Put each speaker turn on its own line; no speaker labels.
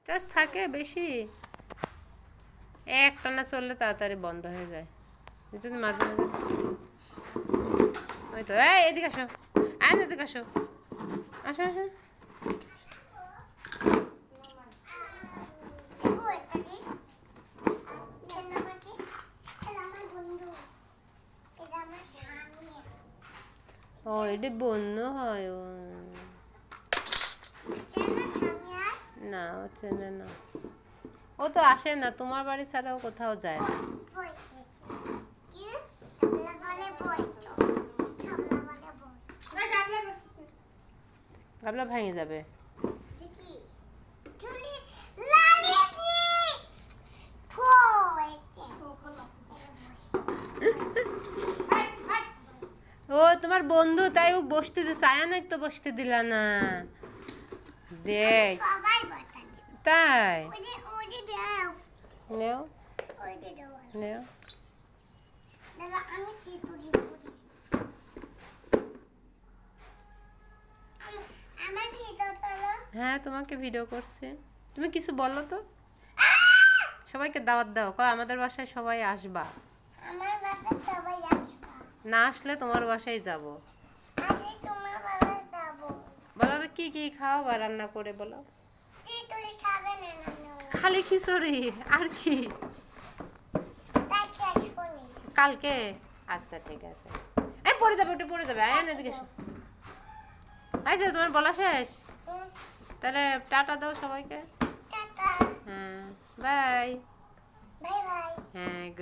Charge থাকে বেশি, একটানা চললে তাড়াতাড়ি বন্ধ হয়ে যায়। যদি মাঝে মাঝে ওই তো এদিকে আসো, এদিকে আসো, আসো আসো। ও এটি বন্য হয়। ও না, ও চেনে না, ও তো আসে না তোমার বাড়ি ছাড়াও কোথাও যায় না। গাবলা ভেঙে যাবে। ও তোমার বন্ধু, তাই ও বসতে দিচ্ছে, আয়ানক তো বসতে দিলা না। দেখ তাই নেও নেও। হ্যাঁ তোমাকে ভিডিও করছে। তুমি কিছু বলো তো, সবাইকে দাওয়াত দাও, কয় আমাদের বাসায় সবাই আসবা। না আসলে তোমার বাসায় যাব। বলো তো কি কি খাও বা রান্না করে বলো। খালি খিচুড়ি আর কি? কালকে? আচ্ছা ঠিক আছে। এই পড়ে যাবে, ওটা পড়ে যাবে। আয়ান এদিকে এসো। আচ্ছা তোমার বলা শেষ? তাহলে টাটা দাও সবাইকে। হ্যাঁ বাই। হ্যাঁ গুড।